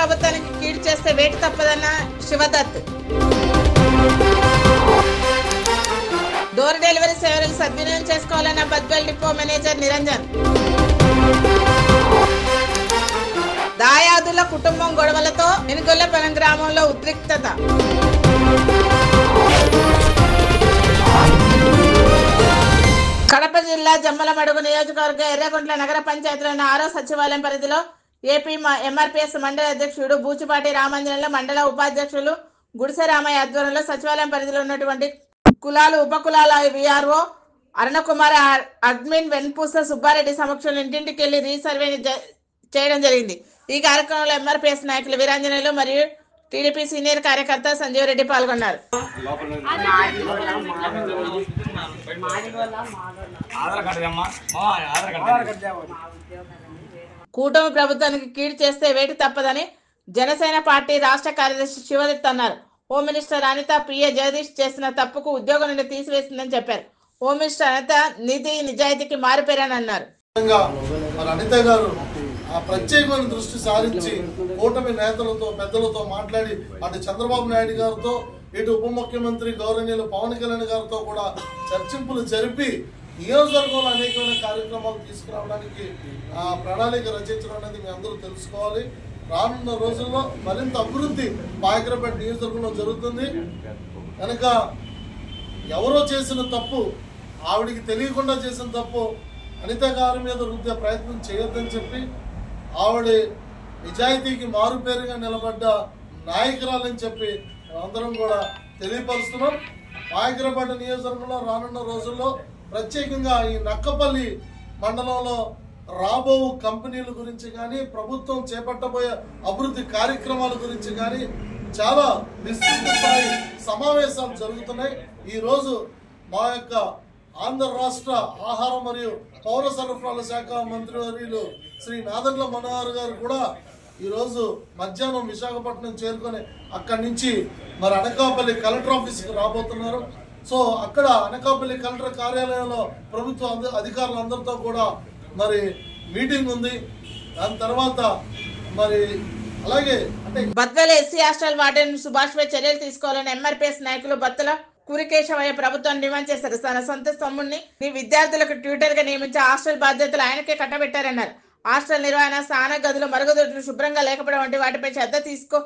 ప్రభుత్వానికి కీడు చేస్తే వేటు తప్పదన్న శివదత్. డోర్ డెలివరీ సేవలను సద్వినియోగం చేసుకోవాలన్న బద్వేల్ డిపో మేనేజర్ నిరంజన్. దాయాదుల కుటుంబం గొడవలతో ఎనుగొల్లపల్లి గ్రామంలో ఉద్రిక్తత. కడప జిల్లా జమ్మలమడుగు నియోజకవర్గ ఎర్రగుంట్ల నగర పంచాయతీలోని 6వ సచివాలయం పరిధిలో ఏపీ ఎంఆర్పీఎస్ మండల అధ్యక్షుడు బూచిపాటి రామంజనంలో మండల ఉపాధ్యక్షులు గుడిసె రామయ్య ఆధ్వర్యంలో సచివాలయం పరిధిలో ఉన్నటువంటి కులాలు ఉపకులాల విఆర్ఓ అరుణకుమార్ అడ్మిన్ వెన్పూస సుబ్బారెడ్డి సమక్షంలో ఇంటింటికి వెళ్లి రీసర్వే చేయడం జరిగింది. ఈ కార్యక్రమంలో ఎంఆర్పీఎస్ నాయకులు వీరాంజనేయులు మరియు టీడీపీ సీనియర్ కార్యకర్త సంజీవ్ రెడ్డి పాల్గొన్నారు. కూటమి ప్రభుత్వానికి కీడు చేస్తే వేటు తప్పదని జనసేన పార్టీ రాష్ట్ర కార్యదర్శి శివదత్ అన్నారు. Home minister Anitha PA Jagadish చేసిన తప్పుకు ఉద్యోగం నుండి తీసివేసిందని చెప్పారు. హోమ్ మినిస్టర్ అనిత నీతి నిజాయితీకి మారిపోయారని అన్నారు. అనిత గారు ప్రత్యేకమైన దృష్టి సారించి కూటమి నేతలతో పెద్దలతో మాట్లాడి అటు చంద్రబాబు నాయుడు గారితో ఇటు ఉప ముఖ్యమంత్రి గౌరవనీయులు పవన్ కళ్యాణ్ గారితో కూడా చర్చింపులు జరిపి నియోజకవర్గంలో అనేకమైన కార్యక్రమాలు తీసుకురావడానికి ప్రణాళిక రచించడం అనేది మీ అందరూ తెలుసుకోవాలి. రానున్న రోజుల్లో మరింత అభివృద్ధి పాయకరపేట నియోజకవర్గంలో జరుగుతుంది కనుక ఎవరో చేసిన తప్పు, ఆవిడికి తెలియకుండా చేసిన తప్పు అనిత గారి మీద రుద్దే ప్రయత్నం చేయొద్దని చెప్పి ఆవిడ నిజాయితీకి మారుపేరుగా నిలబడ్డ నాయకురాలని చెప్పి అందరం కూడా తెలియపరుస్తున్నాం. పాయకరపేట నియోజకవర్గంలో రానున్న రోజుల్లో ప్రత్యేకంగా ఈ నక్కపల్లి మండలంలో రాబో కంపెనీల గురించి కానీ ప్రభుత్వం చేపట్టబోయే అభివృద్ధి కార్యక్రమాల గురించి కానీ చాలా విస్తృత స్థాయి సమావేశాలు జరుగుతున్నాయి. ఈరోజు మా యొక్క ఆంధ్ర రాష్ట్ర ఆహార మరియు పౌర సరఫరాల శాఖ మంత్రివర్యులు శ్రీ నాదెండ్ల మనోహర్ గారు కూడా ఈరోజు మధ్యాహ్నం విశాఖపట్నం చేరుకొని అక్కడి నుంచి మరి అనకాపల్లి కలెక్టర్ ఆఫీస్కి రాబోతున్నారు. సో అక్కడ అనకాపల్లి కలెక్టర్ కార్యాలయంలో ప్రభుత్వ అధికారులందరితో కూడా మరి మీటింగ్ ఉంది. దాని తర్వాత మరి అలాగే అంటే బత్వేల్ ఎస్సీ హాస్టల్ వార్డెన్ సుభాష్ పై చర్యలు తీసుకోవాలని ఎంఆర్పీఎస్ నాయకులు బత్తల కురికేశవయ్య ప్రభుత్వాన్ని డిమాండ్ చేశారు. తన సొంత తమ్ముడిని విద్యార్థులకు ట్యూటర్ గా నియమించి హాస్టల్ బాధ్యతలు ఆయనకే కట్టబెట్టారన్నారు. హాస్టల్ నిర్వహణ, స్నాన గదులు, మరుగుదొడ్లు శుభ్రంగా లేకపోవడం వంటి వాటిపై శ్రద్ధ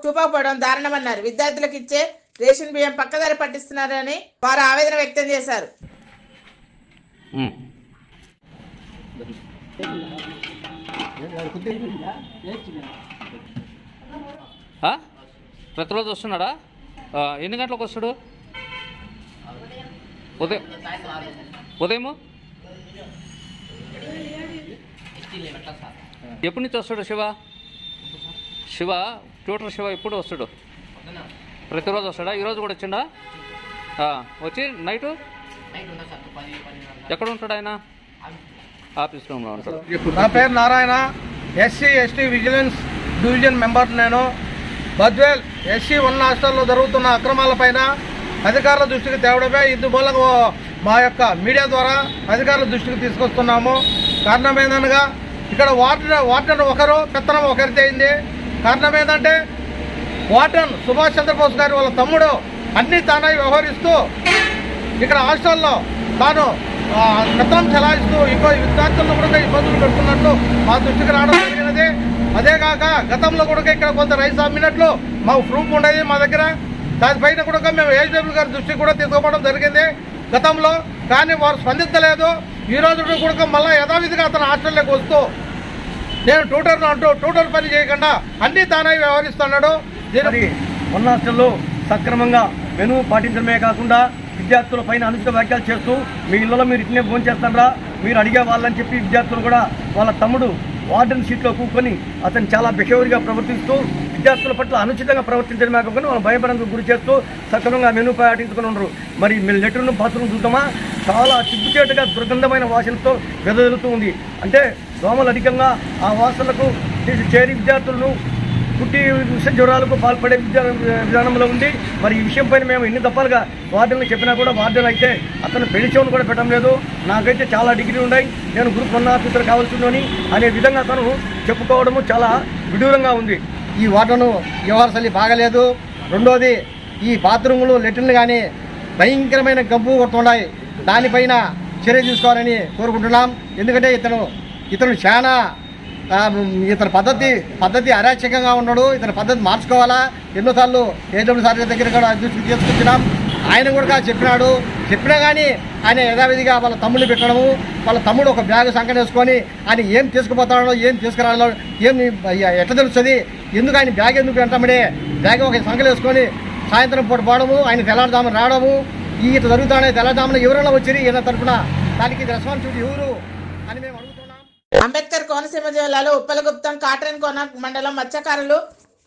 చూపకపోవడం దారుణమన్నారు. విద్యార్థులకు ఇచ్చే రేషన్ బియ్యం పక్కదారి పట్టిస్తున్నారని వారు ఆవేదన వ్యక్తం చేశారు. ప్రతిరోజు వస్తున్నాడా? ఎన్ని గంటలకు వస్తాడు? ఉదయము ఎప్పటి నుంచి వస్తాడు? శివ ట్యూటర్ శివ ఎప్పుడు వస్తాడు? ప్రతిరోజు వస్తాడా? ఈరోజు కూడా వచ్చిండా? వచ్చి నైటు ఎక్కడ ఉంటాడు ఆయన? ఆఫీస్ రూమ్లో ఉంటాడు. నా పేరు Narayana, SC ST vigilance division member. నేను బద్వేల్ ఎస్సీ ఉన్న హాస్టల్లో జరుగుతున్న అక్రమాలపైన అధికారుల దృష్టికి తేవడమే ఇందుమూలంగా మా యొక్క మీడియా ద్వారా అధికారుల దృష్టికి తీసుకొస్తున్నాము. కారణం ఏందనగా ఇక్కడ వార్డెన్ ఒకరు, పెత్తనం ఒకరితో అయింది. కారణం ఏంటంటే వార్డెన్ సుభాష్ చంద్రబోస్ గారి వాళ్ళ తమ్ముడు అన్ని తానే వ్యవహరిస్తూ ఇక్కడ హాస్టల్లో తాను పెత్తనం చెలాయిస్తూ ఇంకో విద్యార్థులను కూడా ఇబ్బందులు పెడుతున్నట్లు మా దృష్టికి రావడం జరిగినది. అదేకాక గతంలో కూడా ఇక్కడ కొంత రైస్ అమ్మినట్లు మాకు ప్రూఫ్ ఉండేది మా దగ్గర. దానిపైన కూడా మేము ఏజెబుల్ గారి దృష్టికి కూడా తీసుకోవడం జరిగింది గతంలో. కానీ వారు స్పందించలేదు. ఈ రోజు కూడా మళ్ళీ యథావిధిగా అతను హాస్టల్లోకి వస్తూ నేను ట్యూటర్ను అంటూ ట్యూటర్ పని చేయకుండా అన్ని తానే వ్యవహరిస్తున్నాడు. దీనికి ఉన్న హాస్టల్లో సక్రమంగా మెను పాటించడమే కాకుండా విద్యార్థుల పైన అనుచిత వ్యాఖ్యలు చేస్తూ మీ ఇళ్లలో మీరు ఇట్లనే ఫోన్ చేస్తారా, మీరు అడిగే వాళ్ళని చెప్పి విద్యార్థులు కూడా వాళ్ళ తమ్ముడు వార్డెన్ సీట్లో కూర్చొని అతను చాలా బిహేవియర్గా ప్రవర్తిస్తూ విద్యార్థుల పట్ల అనుచితంగా ప్రవర్తించడమే కాకుండా వాళ్ళు భయపడడానికి గురి చేస్తూ సక్రమంగా మెను పాటించుకుని ఉండరు. మరి మీరు లెటర్ను బాత్రూమ్ చూద్దామా, చాలా చిక్కుచేటుగా దుర్గంధమైన వాసనతో వెదజల్లుతూ ఉంది. అంటే దోమలు అధికంగా ఆ వాసనలకు చేరి విద్యార్థులను పుట్టి విష జ్వరాలకు పాల్పడే విధానంలో ఉంది. మరి ఈ విషయం పైన మేము ఎన్ని దఫాలుగా వార్డెన్లు చెప్పినా కూడా వార్డెన్ అయితే అతను పెళ్లి చెవును కూడా పెట్టడం లేదు. నాకైతే చాలా డిగ్రీలు ఉన్నాయి, నేను గ్రూప్ 1 ఆఫీసర్ కావాల్సిందని అనే విధంగా అతను చెప్పుకోవడము చాలా విడూరంగా ఉంది. ఈ వాటర్ను వ్యవహారశైలి బాగలేదు. రెండోది ఈ బాత్రూములు లెట్రిన్లు కానీ భయంకరమైన గబ్బు కొడుతున్నాయి. దానిపైన చర్య తీసుకోవాలని కోరుకుంటున్నాం. ఎందుకంటే ఇతను చాలా ఇతని పద్ధతి అరాచకంగా ఉన్నాడు. ఇతని పద్ధతి మార్చుకోవాలా. ఎన్నోసార్లు ఏజెంట్ సార్ దగ్గర కూడా దృష్టికి తీసుకొచ్చినాం. ఆయన కూడా చెప్పినా కానీ ఆయన యథావిధిగా వాళ్ళ తమ్ముడిని పెట్టడము, వాళ్ళ తమ్ముడు ఒక బ్యాగ్ సంకట వేసుకొని ఆయన ఏం తీసుకుపోతాడో ఏం తీసుకురాలో ఎట్లా తెలుస్తుంది, ఎందుకు ఆయన బ్యాగ్ ఎందుకు అంటామడే బ్యాగ్ ఒక సంకలు వేసుకొని సాయంత్రం పూట పోవడము, ఆయన తెల్లారుదామని రావడము, ఇట్లా జరుగుతానే తెల్లారుదామని ఎవరైనా వచ్చి ఈయన తరఫున దానికి రెస్పాన్సిబిలిటీ ఎవరు అని మేము అడుగుతున్నాం. అంబేద్కర్ కోనసీమ జిల్లాలో ఉప్పలగుప్తం కాటన్ కోన మండలం మత్స్యకారులు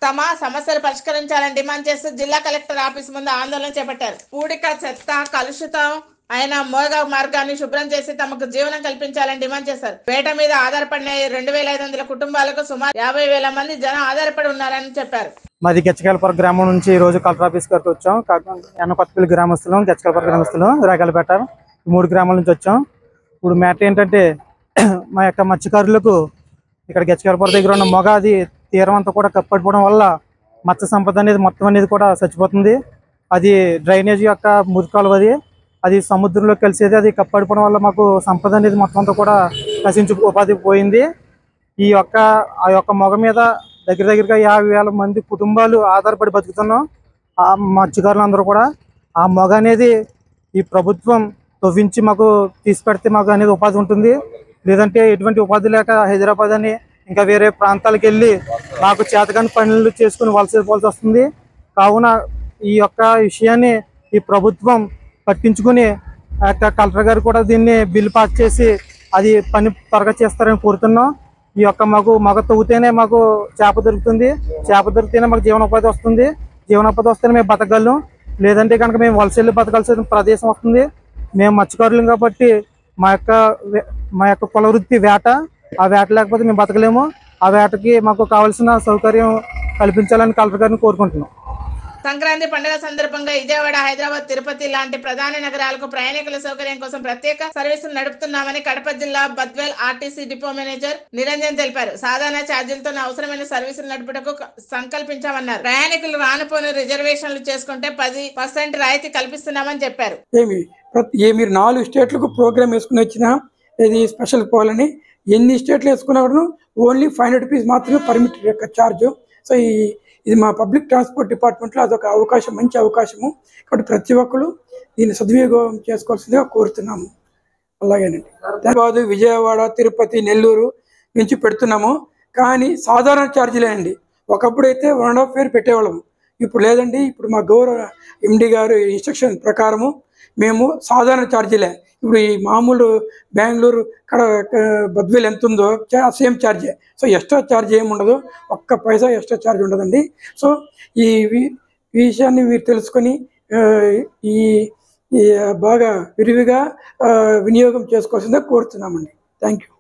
తమ సమస్యలు పరిష్కరించాలని డిమాండ్ చేస్తూ జిల్లా కలెక్టర్ ఆఫీస్ ముందు ఆందోళన చేపట్టారు. పూడిక, చెత్త, కలుషితం అయిన మోగ మార్గాన్ని శుభ్రం చేసి తమకు జీవనం కల్పించాలని డిమాండ్ చేశారు. వేట మీద ఆధారపడిన 2500 కుటుంబాలకు సుమారు 50,000 మంది జనం ఆధారపడి ఉన్నారని చెప్పారు. మాది గచ్చకాయలపురం గ్రామం నుంచి ఈ రోజు కలెక్టర్ ఆఫీస్ గారికి వచ్చాం. ఎన్నకొత్తపల్లి గ్రామస్తులు, గచ్చకాయలపురం గ్రామస్తులు, రేగలపేట 3 గ్రామాల నుంచి వచ్చాం. ఇప్పుడు మ్యాటర్ ఏంటంటే మా యొక్క మత్స్యకారులకు ఇక్కడ గచ్చకాయలపురం దగ్గర ఉన్న మొగది తీరం అంతా కూడా కప్పడిపోవడం వల్ల మత్స్య సంపద అనేది మొత్తం అనేది కూడా చచ్చిపోతుంది. అది డ్రైనేజ్ యొక్క మురికాలు అది సముద్రంలోకి కలిసేది. అది కప్పడిపోవడం వల్ల మాకు సంపద అనేది మొత్తం అంతా కూడా నశించి ఉపాధి పోయింది. ఆ యొక్క మొగ మీద దగ్గరగా 50,000 మంది కుటుంబాలు ఆధారపడి బతుకుతున్నాం. ఆ మత్స్యకారులు అందరూ కూడా ఆ మొగ అనేది ఈ ప్రభుత్వం తవ్వించి మాకు తీసి పెడితే మాకు అనేది ఉపాధి ఉంటుంది. లేదంటే ఎటువంటి ఉపాధి లేక హైదరాబాద్ అని ఇంకా వేరే ప్రాంతాలకు వెళ్ళి మాకు చేతకాని పనులు చేసుకుని వలసపోవాల్సి వస్తుంది. కావున ఈ యొక్క విషయాన్ని ఈ ప్రభుత్వం పట్టించుకుని కలెక్టర్ గారు కూడా దీన్ని బిల్లు పాస్ చేసి అది పని త్వరగా చేస్తారని కోరుతున్నాం. ఈ యొక్క మగ తవ్వుతేనే మాకు చేప దొరుకుతుంది. చేప దొరికితేనే మాకు జీవనోపాధి వస్తుంది. జీవనోపాధి వస్తేనే మేము బతకగలం. లేదంటే కనుక మేము వలస వెళ్ళి బతకాల్సిన ప్రదేశం వస్తుంది. మేము మత్స్యకారులం కాబట్టి మా యొక్క కుల వృత్తి వేట. ఆ వేట లేకపోతే మేము బతకలేము. ఆ వేటకి మాకు కావాల్సిన సౌకర్యం కల్పించాలని కలెక్టర్ గారిని కోరుకుంటున్నాం. సంక్రాంతి పండుగ సందర్భంగా విజయవాడ, హైదరాబాద్, తిరుపతి లాంటి ప్రధాన నగరాలకు ప్రయాణికుల సౌకర్యం కోసం ప్రత్యేక సర్వీసులు నడుపుతున్నామని కడప జిల్లా Badvel RTC depot manager Niranjan తెలిపారు. సాధారణ ఛార్జీలతో అవసరమైన సర్వీసులు నడుపుటకు సంకల్పించామన్నారు. ప్రయాణికులు రానుపోని రిజర్వేషన్లు చేసుకుంటే 10% రాయితీ కల్పిస్తున్నామని చెప్పారు. మీరు 4 స్టేట్లకు ప్రోగ్రామ్ వేసుకుని వచ్చినా ఇది స్పెషల్ పోవాలని ఎన్ని స్టేట్లు వేసుకున్నా కూడా ఓన్లీ 500 రూపీస్ మాత్రమే పర్మిట్ యొక్క ఛార్జ్. సో ఇది మా పబ్లిక్ ట్రాన్స్పోర్ట్ డిపార్ట్మెంట్లో అదొక అవకాశం, మంచి అవకాశము. కాబట్టి ప్రతి ఒక్కరు దీన్ని సద్వినియోగం చేసుకోవాల్సిందిగా కోరుతున్నాము. అలాగేనండి. హైదరాబాద్, విజయవాడ, తిరుపతి, నెల్లూరు నుంచి పెడుతున్నాము. కానీ సాధారణ ఛార్జీలేనండి. ఒకప్పుడు అయితే 1.5 ఫేర్ పెట్టేవాళ్ళము. ఇప్పుడు లేదండి. ఇప్పుడు మా గౌరవ ఎండి గారు ఇన్స్ట్రక్షన్ ప్రకారము మేము సాధారణ ఛార్జీలే. ఇప్పుడు ఈ మామూలు బెంగళూరు బద్వేల్ ఎంత ఉందో సేమ్ ఛార్జే. సో ఎక్స్ట్రా ఛార్జ్ ఏమి ఉండదు. 1 పైసా ఎక్స్ట్రా ఛార్జ్ ఉండదండి. సో ఈ విషయాన్ని మీరు తెలుసుకొని ఈ బాగా విరివిగా వినియోగం చేసుకోవాల్సిందే కోరుతున్నామండి. Thank you.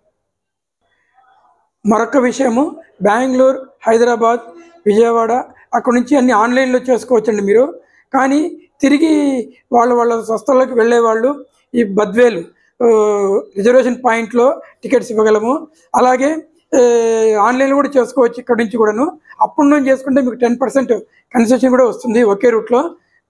మరొక విషయము, బెంగళూరు, హైదరాబాద్, విజయవాడ అక్కడ నుంచి అన్ని ఆన్లైన్లో చేసుకోవచ్చండి మీరు. కానీ తిరిగి వాళ్ళ స్వస్థలకు వెళ్ళేవాళ్ళు ఈ బద్వేలు రిజర్వేషన్ పాయింట్లో టికెట్స్ ఇవ్వగలము. అలాగే ఆన్లైన్లో కూడా చేసుకోవచ్చు. ఇక్కడ నుంచి కూడాను అప్ అండ్ డౌన్ చేసుకుంటే మీకు 10% కన్సెషన్ కూడా వస్తుంది. ఒకే రూట్లో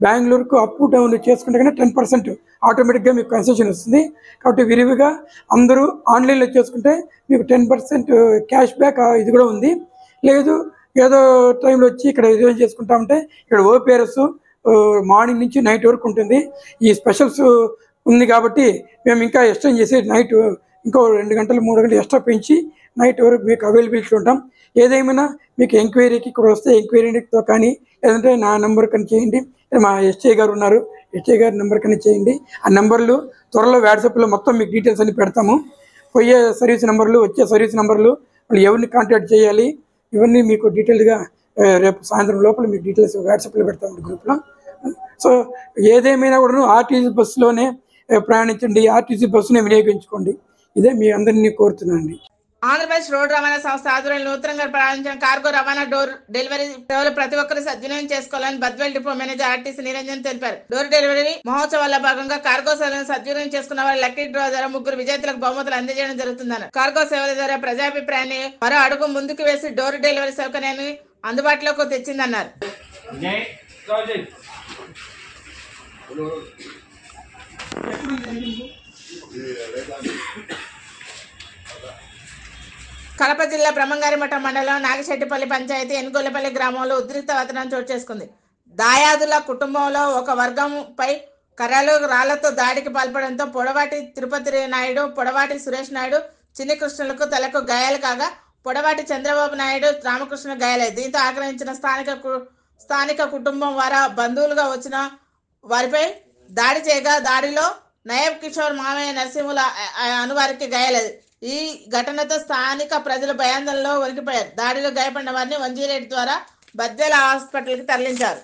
బెంగళూరుకు అప్ డౌన్ చేసుకుంటే కానీ 10% ఆటోమేటిక్గా మీకు కన్సెషన్ వస్తుంది. కాబట్టి విరివిగా అందరూ ఆన్లైన్లో చేసుకుంటే మీకు 10% క్యాష్ బ్యాక్ ఇది కూడా ఉంది. లేదు ఏదో టైంలో వచ్చి ఇక్కడ రిజర్వేషన్ చేసుకుంటామంటే ఇక్కడ ఓపీఆర్ఎస్ మార్నింగ్ నుంచి నైట్ వరకు ఉంటుంది. ఈ స్పెషల్స్ ఉంది కాబట్టి మేము ఇంకా ఎక్స్టెండ్ చేసి నైట్ ఇంకో 2 గంటలు 3 గంటలు ఎక్స్ట్రా పెంచి నైట్ వరకు మీకు అవైలబిలిటీ ఉంటాం. ఏదేమైనా మీకు ఎంక్వైరీకి ఇక్కడ వస్తే ఎంక్వైరీతో కానీ లేదంటే నా నెంబర్ కానీ చేయండి. మా ఎస్ఐ గారు ఉన్నారు, ఎస్ఐ గారి నెంబర్ కానీ చేయండి. ఆ నెంబర్లు త్వరలో వాట్సాప్లో మొత్తం మీకు డీటెయిల్స్ అన్ని పెడతాము. పోయే సర్వీస్ నెంబర్లు, వచ్చే సర్వీస్ నెంబర్లు, వాళ్ళు ఎవరిని కాంటాక్ట్ చేయాలి ఇవన్నీ మీకు డీటెయిల్గా రేపు సాయంత్రం లోపల మీకు డీటెయిల్స్ వాట్సాప్లో పెడతామండి గ్రూప్లో. సో ఏదేమైనా కూడా ఆర్టీసీ బస్సులోనే ప్రయాణించండి, ఆర్టీసీ బస్సునే వినియోగించుకోండి. ఇదే మీ అందరినీ కోరుతున్నానండి. ఆంధ్రప్రదేశ్ రోడ్డు రవాణా సంస్థ ఆధ్వర్యంలో నూతనంగా ప్రారంభించిన కార్గో రవాణా డోర్ డెలివరీ సేవలు ప్రతి ఒక్కరూ సద్వినియోగం చేసుకోవాలని Badvel depot manager RTC Niranjan తెలిపారు. డోర్ డెలివరీ మహోత్సవాల్లో భాగంగా కార్గో సేవలను సద్వినియోగం చేసుకున్న వారి లక్కీ డ్రా ద్వారా 3 విజేతలకు బహుమతులు అందజేయడం జరుగుతుందన్నారు. కార్గో సేవల ద్వారా ప్రజాభిప్రాయాన్ని మరో అడుగు ముందుకు వేసి డోర్ డెలివరీ సౌకర్యాన్ని అందుబాటులోకి తెచ్చిందన్నారు. కడప జిల్లా బ్రహ్మంగారిమఠం మండలం నాగశెట్టిపల్లి పంచాయతీ ఎనుగోలపల్లి గ్రామంలో ఉద్రిక్త వాతావరణం చోటు చేసుకుంది. దాయాదుల కుటుంబంలో ఒక వర్గంపై కర్రలు రాళ్లతో దాడికి పాల్పడంతో పొడవాటి తిరుపతి నాయుడు, పొడవాటి సురేష్ నాయుడు, చిన్ని కృష్ణులకు తలకు గాయాలు కాగా పొడవాటి చంద్రబాబు నాయుడు, రామకృష్ణ గాయాలయ్యాయి. దీంతో ఆక్రమించిన స్థానిక కుటుంబం వారా బంధువులుగా వచ్చిన వారిపై దాడి చేయగా దాడిలో నయబ్ కిషోర్ మామయ్య నరసింహుల అనువారికి గాయాలయ్యాయి. ఈ ఘటనతో స్థానిక ప్రజలు భయాందోళనలో వణికిపోయారు. దాడిలో గాయపడిన వారిని 108 ద్వారా బద్వేల్ హాస్పిటల్కి తరలించారు.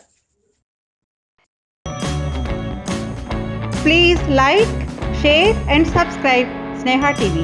Please like, share and subscribe Sneha TV.